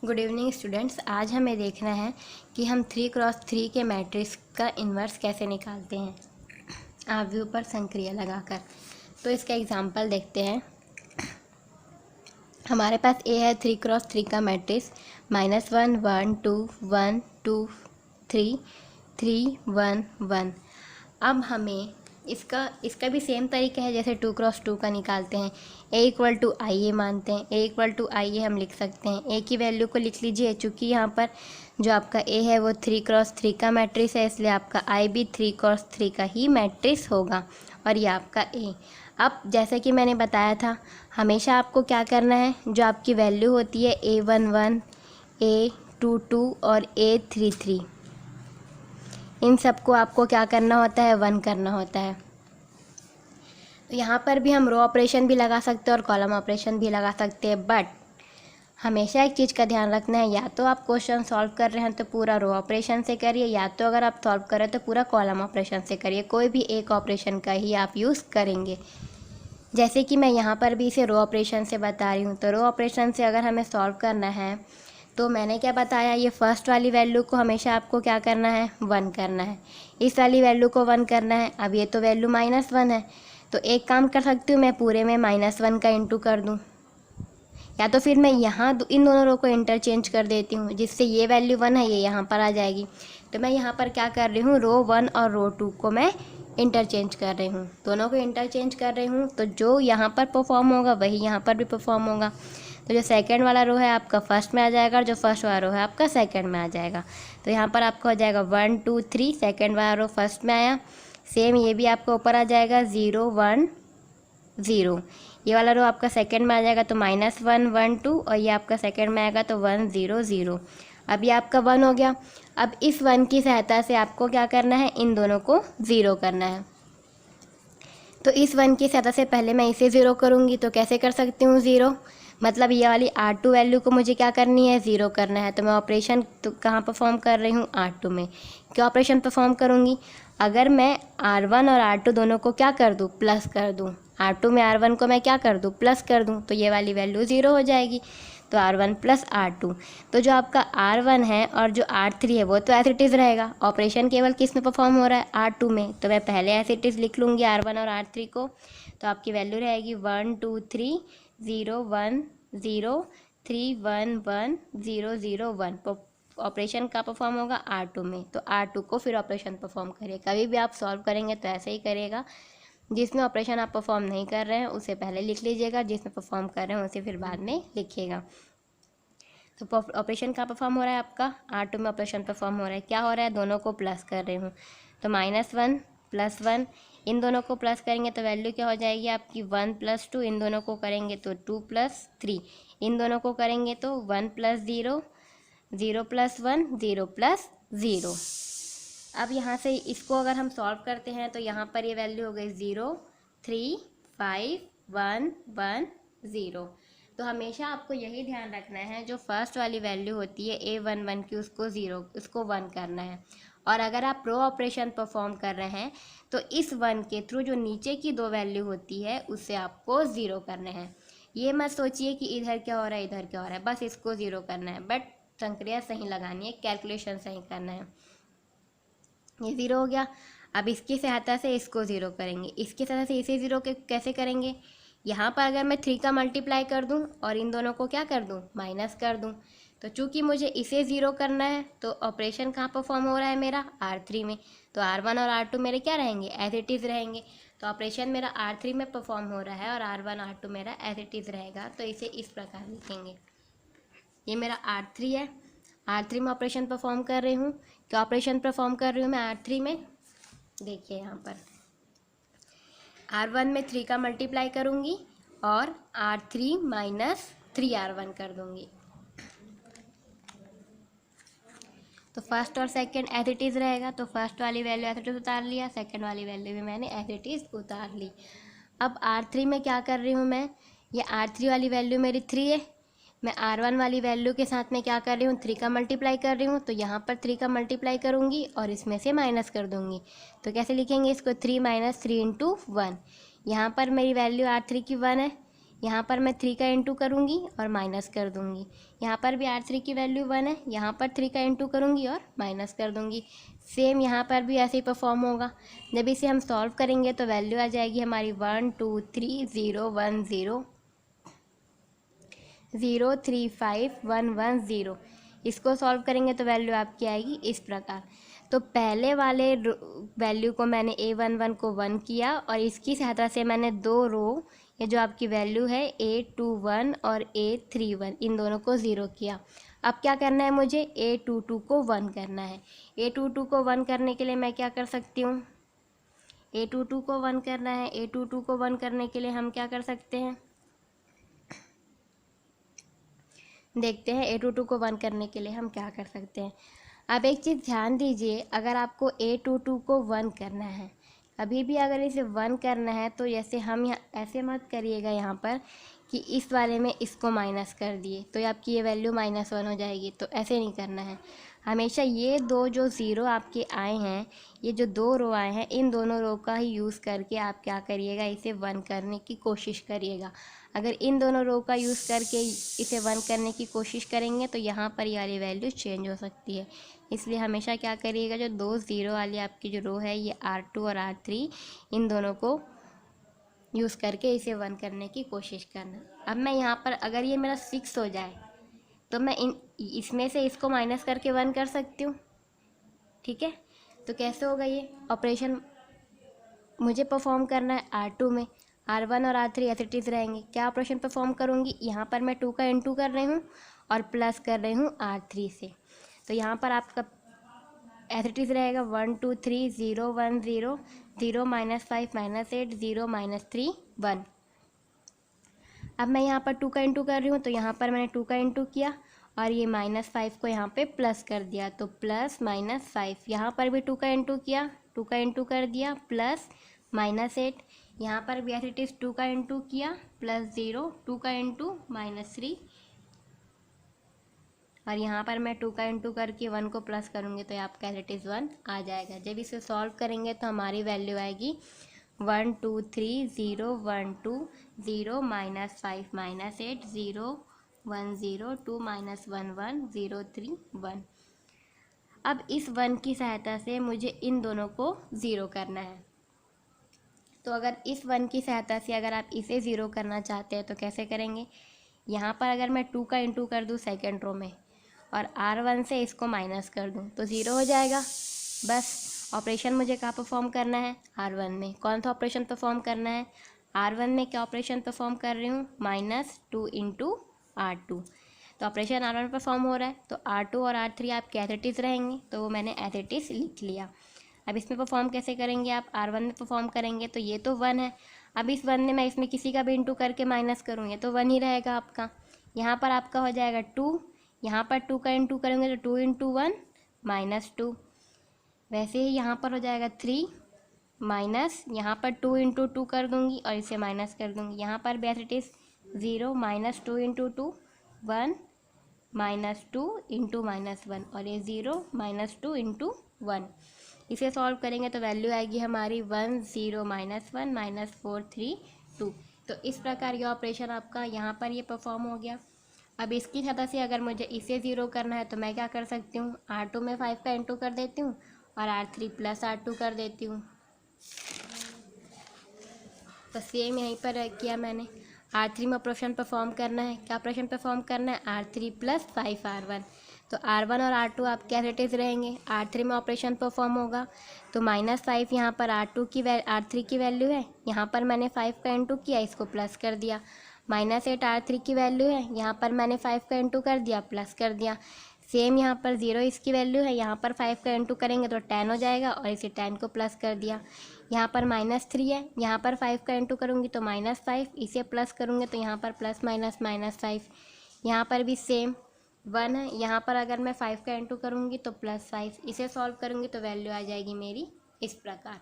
Good evening students. आज हमें देखना है कि हम 3x3 के मैट्रिक्स का इन्वर्स कैसे निकालते हैं आव्यूह पर संक्रिया लगाकर। तो इसका एग्जांपल देखते हैं। हमारे पास ए है 3x3 का मैट्रिक्स -1 1 2 1 2 3 3 1 1। अब हमें इसका भी सेम तरीका है जैसे 2x2 का निकालते हैं। A=IA मानते हैं। A=IA हम लिख सकते हैं। A की वैल्यू को लिख लीजिए। चूँकि यहाँ पर जो आपका A है वो 3x3 का मैट्रिक्स है, इसलिए आपका I भी 3x3 का ही मैट्रिक्स होगा और ये आपका A। अब जैसे कि मैंने बताया था, हमेशा आपको क्या करना है, जो आपकी वैल्यू होती है A11 A22 और A33, इन सबको आपको क्या करना होता है, 1 करना होता है। तो यहाँ पर भी हम रो ऑपरेशन भी लगा सकते हैं और कॉलम ऑपरेशन भी लगा सकते हैं, बट हमेशा एक चीज़ का ध्यान रखना है, या तो आप क्वेश्चन सॉल्व कर रहे हैं तो पूरा रो ऑपरेशन से करिए, या तो अगर आप सॉल्व कर रहे हैं तो पूरा कॉलम ऑपरेशन से करिए। कोई भी एक ऑपरेशन का ही आप यूज़ करेंगे। जैसे कि मैं यहाँ पर भी इसे रो ऑपरेशन से बता रही हूँ। तो रो ऑपरेशन से अगर हमें सॉल्व करना है तो मैंने क्या बताया, ये फर्स्ट वाली वैल्यू को हमेशा आपको क्या करना है, 1 करना है। इस वाली वैल्यू को 1 करना है। अब ये तो वैल्यू -1 है, तो एक काम कर सकती हूँ, मैं पूरे में -1 का इंटू कर दूँ, या तो फिर मैं यहाँ इन दोनों रो को इंटरचेंज कर देती हूँ, जिससे ये वैल्यू 1 है ये यहाँ पर आ जाएगी। तो मैं यहाँ पर क्या कर रही हूँ, रो 1 और रो 2 को मैं इंटरचेंज कर रही हूँ, दोनों को इंटरचेंज कर रही हूँ। तो जो यहाँ पर परफॉर्म होगा वही यहाँ पर भी परफॉर्म होगा। तो जो सेकंड वाला रो है आपका फर्स्ट में आ जाएगा और जो फर्स्ट वाला रो है आपका सेकंड में आ जाएगा। तो यहाँ पर आपका हो जाएगा 1 2 3, सेकंड वाला रो फर्स्ट में आया। सेम ये भी आपका ऊपर आ जाएगा 0 1 0। ये वाला रो आपका सेकंड में आ जाएगा तो -1 1 2, और ये आपका सेकंड में आएगा तो 1 0 0। अब ये आपका 1 हो गया। अब इस 1 की सहायता से आपको क्या करना है, इन दोनों को 0 करना है। तो इस 1 की सहायता से पहले मैं इसे 0 करूँगी। तो कैसे कर सकती हूँ 0, मतलब ये वाली R2 वैल्यू को मुझे क्या करनी है, 0 करना है। तो मैं ऑपरेशन तो कहाँ परफॉर्म कर रही हूँ, R2 में। क्या ऑपरेशन परफॉर्म करूँगी, अगर मैं R1 और R2 दोनों को क्या कर दूँ, प्लस कर दूँ। R2 में R1 को मैं क्या कर दूँ, प्लस कर दूँ, तो ये वाली वैल्यू 0 हो जाएगी। तो R1 + R2। तो जो आपका R1 है और जो R3 है वो तो एज इट इज़ रहेगा। ऑपरेशन केवल किस में परफॉर्म हो रहा है, R2 में। तो मैं पहले एज इट इज़ लिख लूँगी R1 और R3 को। तो आपकी वैल्यू रहेगी 1 2 3 0 1 0 3 1 1 0 0 1। ऑपरेशन का परफॉर्म होगा R2 में। तो R2 को फिर ऑपरेशन परफॉर्म करिए। कभी भी आप सॉल्व करेंगे तो ऐसे ही करिएगा, जिसमें ऑपरेशन आप परफॉर्म नहीं कर रहे हैं उसे पहले लिख लीजिएगा, जिसमें परफॉर्म कर रहे हैं उसे फिर बाद में लिखिएगा। तो ऑपरेशन का परफॉर्म हो रहा है आपका, R2 में ऑपरेशन परफॉर्म हो रहा है। क्या हो रहा है, दोनों को प्लस कर रही हूँ। तो -1 +1, इन दोनों को प्लस करेंगे तो वैल्यू क्या हो जाएगी आपकी 1 + 2, इन दोनों को करेंगे तो 2 + 3, इन दोनों को करेंगे तो 1 + 0 0 + 1 0 + 0। अब यहाँ से इसको अगर हम सॉल्व करते हैं तो यहाँ पर ये वैल्यू हो गई 0 3 5 1 1 0। तो हमेशा आपको यही ध्यान रखना है, जो फर्स्ट वाली वैल्यू होती है A11 की, उसको 1 करना है। और अगर आप रो ऑपरेशन परफॉर्म कर रहे हैं तो इस 1 के थ्रू जो नीचे की 2 वैल्यू होती है उससे आपको 0 करने हैं। ये मत सोचिए कि इधर क्या हो रहा है इधर क्या हो रहा है, बस इसको 0 करना है। बट संक्रिया सही लगानी है, कैलकुलेशन सही करना है। ये 0 हो गया। अब इसकी सहायता से इसको 0 करेंगे, इसकी सहायता से इसे 0 कैसे करेंगे, यहाँ पर अगर मैं 3 का मल्टीप्लाई कर दूँ और इन दोनों को क्या कर दूँ, माइनस कर दूँ। तो चूँकि मुझे इसे 0 करना है तो ऑपरेशन कहाँ परफॉर्म हो रहा है मेरा, R3 में। तो R1 और R2 मेरे क्या रहेंगे, एज इट इज़ रहेंगे। तो ऑपरेशन मेरा R3 में परफॉर्म हो रहा है और R1 R2 मेरा एज इट इज़ रहेगा। तो इसे इस प्रकार लिखेंगे, ये मेरा R3 है, R3 में ऑपरेशन परफॉर्म कर रही हूँ। क्या ऑपरेशन परफॉर्म कर रही हूँ मैं R3 में, देखिए यहाँ पर R1 में 3 का मल्टीप्लाई करूँगी और R3 - 3R1 कर दूँगी। तो फर्स्ट और सेकंड एज इट इज़ रहेगा। तो फर्स्ट वाली वैल्यू एज इट इज़ उतार लिया, सेकंड वाली वैल्यू भी मैंने एज इट इज़ उतार ली। अब R3 में क्या कर रही हूँ मैं, ये R3 वाली वैल्यू मेरी 3 है, मैं R1 वाली वैल्यू के साथ में क्या कर रही हूँ, 3 का मल्टीप्लाई कर रही हूँ। तो यहाँ पर 3 का मल्टीप्लाई करूँगी और इसमें से माइनस कर दूँगी। तो कैसे लिखेंगे इसको, 3 - 3 × 1। यहाँ पर मेरी वैल्यू R3 की 1 है, यहाँ पर मैं 3 का इंटू करूँगी और माइनस कर दूँगी। यहाँ पर भी R3 की वैल्यू 1 है, यहाँ पर 3 का इंटू करूँगी और माइनस कर दूँगी। सेम यहाँ पर भी ऐसे ही परफॉर्म होगा। जब इसे हम सॉल्व करेंगे तो वैल्यू आ जाएगी हमारी 1 2 3 0 1 0 0 3 5 1 1 0। इसको सॉल्व करेंगे तो वैल्यू आपकी आएगी इस प्रकार। तो पहले वाले वैल्यू को मैंने A11 को 1 किया और इसकी सहायता से मैंने दो रो, ये जो आपकी वैल्यू है A21 और A31, इन दोनों को 0 किया। अब क्या करना है मुझे, A22 को 1 करना है। A22 को 1 करने के लिए मैं क्या कर सकती हूँ, A22 को 1 करना है। A22 को 1 करने के लिए हम क्या कर सकते हैं, देखते हैं A22 को 1 करने के लिए हम क्या कर सकते हैं। अब एक चीज़ ध्यान दीजिए, अगर आपको A22 को 1 करना है, अभी भी अगर इसे 1 करना है तो जैसे हम यहाँ ऐसे मत करिएगा यहाँ पर कि इस वाले में इसको माइनस कर दिए तो आपकी ये वैल्यू -1 हो जाएगी। तो ऐसे नहीं करना है। हमेशा ये दो जो ज़ीरो आपके आए हैं, ये जो दो रो आए हैं, इन दोनों रो का ही यूज़ करके आप क्या करिएगा, इसे 1 करने की कोशिश करिएगा। अगर इन दोनों रो का यूज़ करके इसे 1 करने की कोशिश करेंगे तो यहाँ पर ये वाली वैल्यू चेंज हो सकती है। इसलिए हमेशा क्या करिएगा, जो दो ज़ीरो वाली आपकी जो रो है, ये R2 और R3, इन दोनों को यूज़ करके इसे 1 करने की कोशिश करना। अब मैं यहाँ पर अगर ये मेरा 6 हो जाए तो मैं इसमें से इसको माइनस करके 1 कर सकती हूँ। ठीक है, तो कैसे होगा ये ऑपरेशन, मुझे परफॉर्म करना है R2 में। R1 और R3 एज इट इज़ रहेंगे। क्या ऑपरेशन परफॉर्म करूँगी, यहाँ पर मैं 2 का इंटू कर रही हूँ और प्लस कर रही हूँ R3 से। तो यहाँ पर आपका एज इट इज़ रहेगा 1 2 3 0 1 0 0 -5 -8 0 -3 1। अब मैं यहाँ पर 2 का इंटू कर रही हूँ तो यहाँ पर मैंने 2 का इंटू किया और ये -5 को यहाँ पे प्लस कर दिया, तो प्लस -5। यहाँ पर भी 2 का इंटू किया, 2 का इंटू कर दिया, प्लस -8। यहाँ पर भी एज इट इज़ 2 का इंटू किया, +0, 2 का इंटू -3 और यहाँ पर मैं 2 का इंटू करके 1 को प्लस करूँगी तो आपका एज इट इज़ 1 आ जाएगा। जब इसे सॉल्व करेंगे तो हमारी वैल्यू आएगी 1 2 3 0 1 2 0 -5 -8 0 1 0 2 -1 1 0 3 1। अब इस 1 की सहायता से मुझे इन दोनों को 0 करना है। तो अगर इस 1 की सहायता से अगर आप इसे 0 करना चाहते हैं तो कैसे करेंगे, यहाँ पर अगर मैं 2 का इंटू कर दूँ सेकेंड रो में और R1 से इसको माइनस कर दूँ तो 0 हो जाएगा। बस ऑपरेशन मुझे कहाँ परफॉर्म करना है, R1 में। कौन सा ऑपरेशन परफॉर्म करना है, R1 में क्या ऑपरेशन परफॉर्म कर रही हूँ, -2 इंटू R2। तो ऑपरेशन R1 परफॉर्म हो रहा है तो R2 और R3 आपके एज इट इज़ रहेंगे, तो वो मैंने एज इट इज़ लिख लिया। अब इसमें परफॉर्म कैसे करेंगे आप, R1 में परफॉर्म करेंगे तो ये तो 1 है। अब इस 1 में मैं इसमें किसी का भी इंटू करके माइनस करूँ, ये तो 1 ही रहेगा आपका। यहाँ पर आपका हो जाएगा 2, यहाँ पर 2 का इंटू करेंगे तो 2 इंटू 1 -2। वैसे ही यहाँ पर हो जाएगा 3 माइनस, यहाँ पर 2 इंटू 2 कर दूँगी और इसे माइनस कर दूँगी। यहाँ पर भी as it is 0 -2 into 2 1 -2 into -1 और ये 0 -2 इंटू 1। इसे सॉल्व करेंगे तो वैल्यू आएगी हमारी 1 0 -1 -4 3 2। तो इस प्रकार ये ऑपरेशन आपका यहाँ पर ये परफॉर्म हो गया। अब इसकी सहायता से अगर मुझे इसे 0 करना है तो मैं क्या कर सकती हूँ, R2 में 5 का इंटू कर देती हूँ और R3 + R2 कर देती हूँ। तो सेम यहीं पर किया मैंने। R3 में ऑपरेशन परफॉर्म करना है, क्या ऑपरेशन परफॉर्म करना है, R3 + 5R1। तो R1 और R2 आपके एज इट इज़ रहेंगे। R3 में ऑपरेशन परफॉर्म होगा तो -5 यहाँ पर R3 की वैल्यू है, यहाँ पर मैंने 5 का इंटू किया, इसको प्लस कर दिया। -8 R3 की वैल्यू है, यहाँ पर मैंने 5 का इंटू कर दिया, प्लस कर दिया। सेम यहाँ पर 0 इसकी वैल्यू है, यहाँ पर 5 का इंटू करेंगे तो 10 हो जाएगा और इसे 10 को प्लस कर दिया। यहाँ पर -3 है, यहाँ पर 5 का इंटू करूँगी तो -5, इसे प्लस करूँगी तो यहाँ पर प्लस -5। यहाँ पर भी सेम 1 है, यहाँ पर अगर मैं 5 का इंटू करूँगी तो +5, इसे सॉल्व करूँगी तो वैल्यू आ जाएगी मेरी इस प्रकार।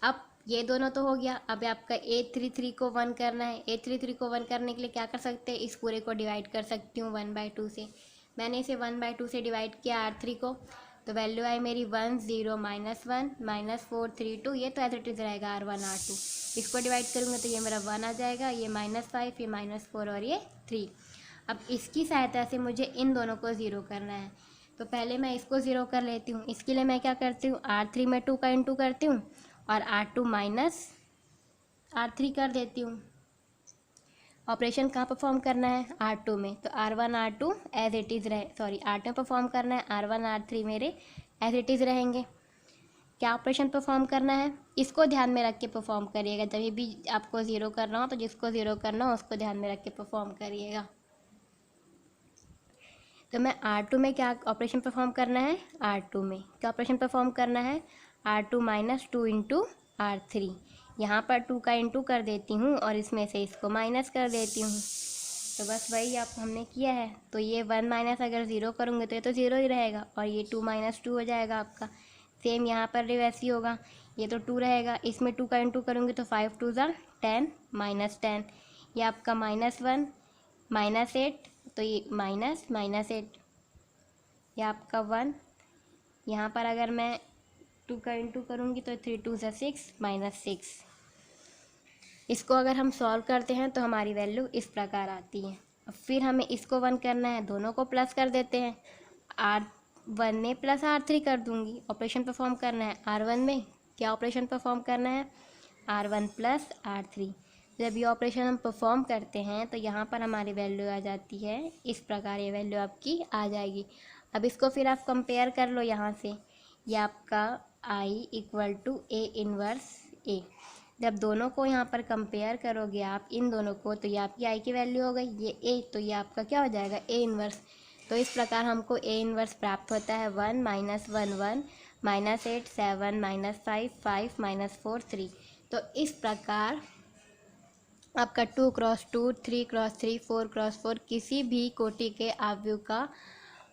अब ये दोनों तो हो गया। अब आपका A33 को 1 करना है। A33 को 1 करने के लिए क्या कर सकते हैं, इस पूरे को डिवाइड कर सकती हूँ 1/2 से। मैंने इसे 1/2 से डिवाइड किया R3 को, तो वैल्यू आई मेरी 1 0 -1 -4 3 2, ये तो एज इट इज़ रहेगा R1 R2। इसको डिवाइड करूँगा तो ये मेरा 1 आ जाएगा, ये -5, ये -4 और ये 3। अब इसकी सहायता से मुझे इन दोनों को ज़ीरो करना है, तो पहले मैं इसको ज़ीरो कर लेती हूँ। इसके लिए मैं क्या करती हूँ, R3 में 2 का इंटू करती हूँ और R2 माइनस R3 कर देती हूँ। ऑपरेशन कहाँ परफॉर्म करना है, R2 में, तो R1 R2 as it is रहे, सॉरी R2 में परफॉर्म करना है, R1 R3 मेरे एज इट इज़ रहेंगे। क्या ऑपरेशन परफॉर्म करना है, इसको ध्यान में रख के परफॉर्म करिएगा। जब भी आपको ज़ीरो करना हो तो जिसको ज़ीरो करना हो उसको ध्यान में रख के परफॉर्म करिएगा। तो मैं R2 में क्या ऑपरेशन परफॉर्म करना है, R2 में क्या ऑपरेशन परफॉर्म करना है, R2 माइनस 2 इंटू R3। यहाँ पर 2 का इंटू कर देती हूँ और इसमें से इसको माइनस कर देती हूँ। तो बस वही आप हमने किया है। तो ये 1 माइनस अगर ज़ीरो करूँगे तो ये तो ज़ीरो ही रहेगा और ये 2 माइनस 2 हो जाएगा आपका। सेम यहाँ पर भी वैसे ही होगा, ये तो 2 रहेगा, इसमें 2 का इंटू करूँगी तो 5 2 ज़ा 10 -10, ये आपका -1 -8, तो ये -8, ये आपका 1। यहाँ पर अगर मैं 2 का इंटू करूँगी तो 3 2 ज़ा 6 -6। इसको अगर हम सॉल्व करते हैं तो हमारी वैल्यू इस प्रकार आती है। अब फिर हमें इसको 1 करना है, दोनों को प्लस कर देते हैं। R1 में प्लस R3 कर दूँगी, ऑपरेशन परफॉर्म करना है। R1 में क्या ऑपरेशन परफॉर्म करना है, R1 प्लस R3। जब ये ऑपरेशन हम परफॉर्म करते हैं तो यहाँ पर हमारी वैल्यू आ जाती है इस प्रकार, ये वैल्यू आपकी आ जाएगी। अब इसको फिर आप कंपेयर कर लो यहाँ से, ये आपका I equal to A inverse A। जब दोनों को यहाँ पर कंपेयर करोगे आप इन दोनों को, तो ये आपकी I की वैल्यू हो गई, ये A, तो ये आपका क्या हो जाएगा, A इन्वर्स। तो इस प्रकार हमको A इन्वर्स प्राप्त होता है 1 -1 1 -8 7 -5 5 -4 3। तो इस प्रकार आपका 2 क्रॉस 2 3 क्रॉस 3 4 क्रॉस 4 किसी भी कोटि के आव्यूह का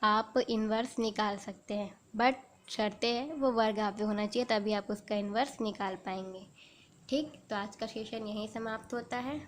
आप इन्वर्स निकाल सकते हैं, बट शर्तें है वो वर्ग आव्यूह होना चाहिए, तभी आप उसका इन्वर्स निकाल पाएंगे। ठीक, तो आज का सेशन यहीं समाप्त होता है।